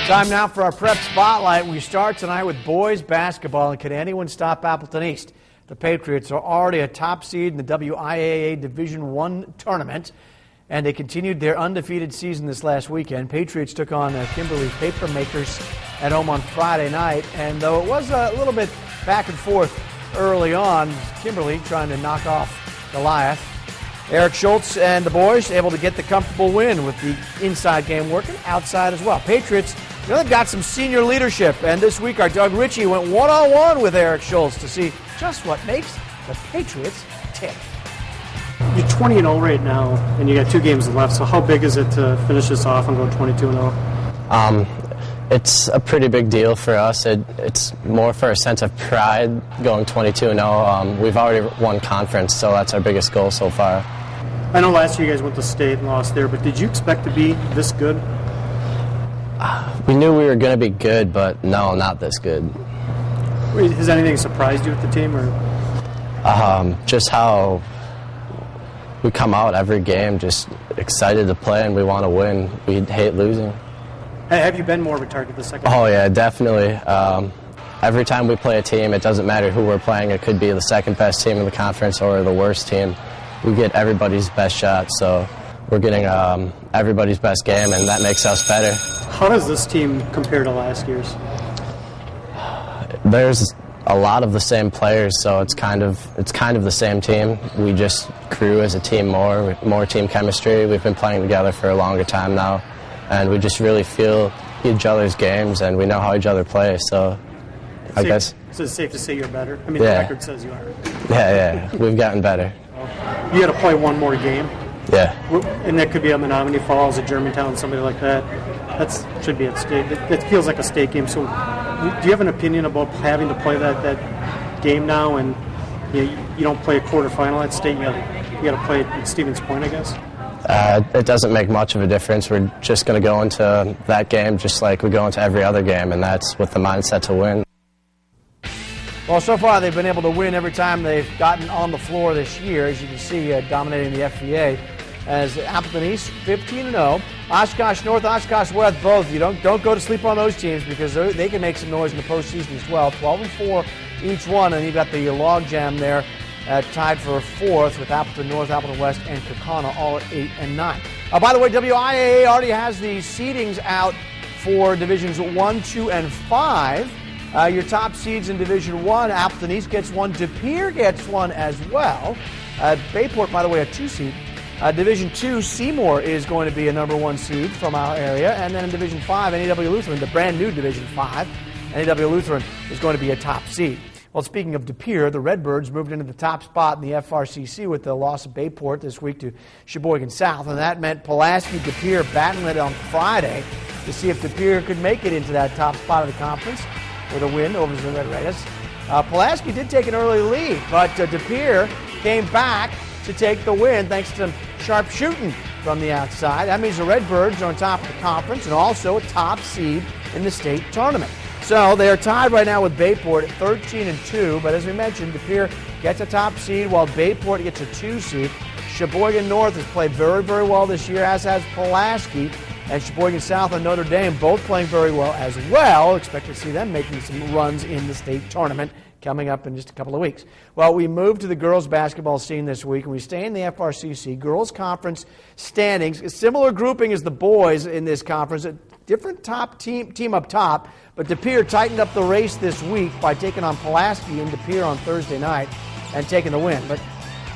Time now for our prep spotlight. We start tonight with boys basketball, and can anyone stop Appleton East? The Patriots are already a top seed in the WIAA Division I tournament, and they continued their undefeated season this last weekend. Patriots took on Kimberly Papermakers at home on Friday night, and though it was a little bit back and forth early on, Kimberly trying to knock off Goliath. Eric Schultz and the boys able to get the comfortable win with the inside game working, outside as well. Patriots, they've got some senior leadership, and this week our Doug Ritchie went one-on-one with Eric Schultz to see just what makes the Patriots tick. You're 20-0 right now, and you got 2 games left, so how big is it to finish this off and go 22-0? It's a pretty big deal for us. It's more for a sense of pride going 22-0. We've already won conference, so that's our biggest goal so far. I know last year you guys went to state and lost there, but did you expect to be this good? We knew we were going to be good, but no, not this good. Has anything surprised you with the team? Or? Just how we come out every game just excited to play and we want to win. We hate losing. Have you been more of a target the second? Oh, yeah, definitely. Every time we play a team, it doesn't matter who we're playing. It could be the second best team in the conference or the worst team. We get everybody's best shot, so we're getting everybody's best game, and that makes us better. How does this team compare to last year's? There's a lot of the same players, so it's kind of the same team. We just grew as a team more team chemistry. We've been playing together for a longer time now, and we just really feel each other's games, and we know how each other plays. So, I guess. So it's safe to say you're better. I mean, yeah. The record says you are. Yeah, we've gotten better. You got to play one more game. Yeah. And that could be a Menominee Falls, a Germantown, somebody like that. That should be at state. That feels like a state game. So, do you have an opinion about having to play that game now? And you don't play a quarterfinal at state. You got to play it at Stevens Point, I guess. It doesn't make much of a difference. We're just going to go into that game just like we go into every other game, and that's with the mindset to win. Well, so far they've been able to win every time they've gotten on the floor this year, as you can see, dominating the FVA. As Appleton East 15-0, Oshkosh North, Oshkosh West, both. You don't go to sleep on those teams because they can make some noise in the postseason as well. 12-4 each one, and you've got the logjam there, tied for 4th with Appleton North, Appleton West, and Kaukauna all at 8 and 9. By the way, WIAA already has the seedings out for Divisions 1, 2, and 5. Your top seeds in Division 1, Appleton East gets one, De Pere gets one as well. Bayport, by the way, a 2 seed. Division 2, Seymour is going to be a number 1 seed from our area. And then in Division 5, NAW Lutheran, the brand new Division 5, NAW Lutheran is going to be a top seed. Well, speaking of De Pere, the Redbirds moved into the top spot in the FRCC with the loss of Bayport this week to Sheboygan South. And that meant Pulaski De Pere battling it on Friday to see if De Pere could make it into that top spot of the conference with a win over the Red Raiders. Pulaski did take an early lead, but De Pere came back to take the win thanks to some sharp shooting from the outside. That means the Redbirds are on top of the conference and also a top seed in the state tournament. So they are tied right now with Bayport at 13-2, but as we mentioned, De Pere gets a top seed while Bayport gets a 2 seed. Sheboygan North has played very, very well this year, as has Pulaski. And Sheboygan South and Notre Dame both playing very well as well. Expect to see them making some runs in the state tournament coming up in just a couple of weeks. Well, we move to the girls basketball scene this week, and we stay in the FRCC. Girls Conference standings, a similar grouping as the boys in this conference. A different top team up top, but De Pere tightened up the race this week by taking on Pulaski and De Pere on Thursday night and taking the win. But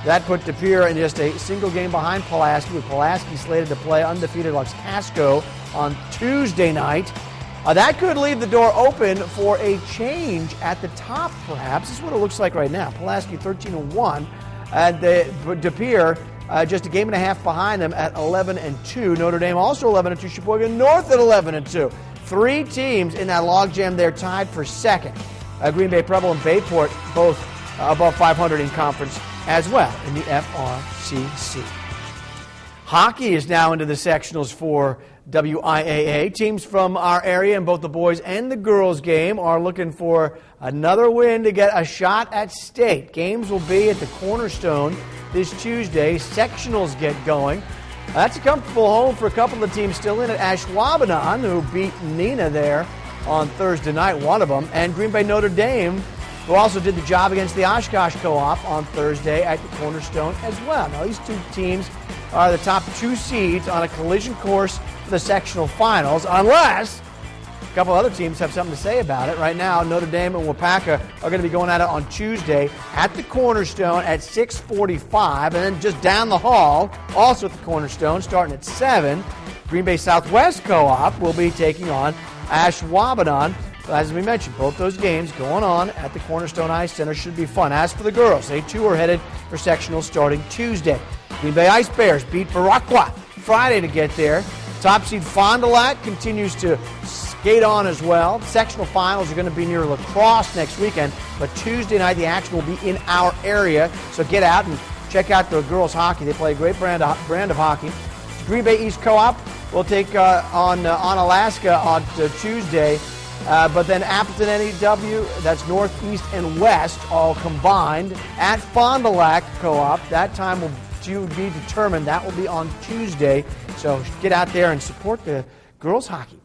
that put De Pere in just a single game behind Pulaski, with Pulaski slated to play undefeated Los Casco on Tuesday night. That could leave the door open for a change at the top, perhaps. This is what it looks like right now. Pulaski 13-1, and De Pere just a game and a half behind them at 11-2. Notre Dame also 11-2. Sheboygan North at 11-2. 3 teams in that logjam there tied for second. Green Bay Preble and Bayport both above 500 in conference as well in the FRCC. Hockey is now into the sectionals for WIAA. Teams from our area in both the boys and the girls game are looking for another win to get a shot at state. Games will be at the Cornerstone this Tuesday. Sectionals get going. That's a comfortable home for a couple of the teams still in it. Ashwaubenon, who beat Neenah there on Thursday night, one of them, and Green Bay Notre Dame, who also did the job against the Oshkosh Co-op on Thursday at the Cornerstone as well. Now, these two teams are the top 2 seeds on a collision course for the sectional finals, unless a couple other teams have something to say about it. Right now, Notre Dame and Wapaka are going to be going at it on Tuesday at the Cornerstone at 6:45, and then just down the hall, also at the Cornerstone, starting at 7, Green Bay Southwest Co-op will be taking on Ashwaubenon. As we mentioned, both those games going on at the Cornerstone Ice Center should be fun. As for the girls, they too are headed for sectional starting Tuesday. Green Bay Ice Bears beat Viroqua Friday to get there. Top seed Fond du Lac continues to skate on as well. Sectional finals are going to be near La Crosse next weekend, but Tuesday night the action will be in our area. So get out and check out the girls hockey. They play a great brand of hockey. Green Bay East Co-op will take on Alaska on Tuesday. But then Appleton NEW, that's North, East, and West, all combined at Fond du Lac Co-op. That time will be determined. That will be on Tuesday. So get out there and support the girls hockey.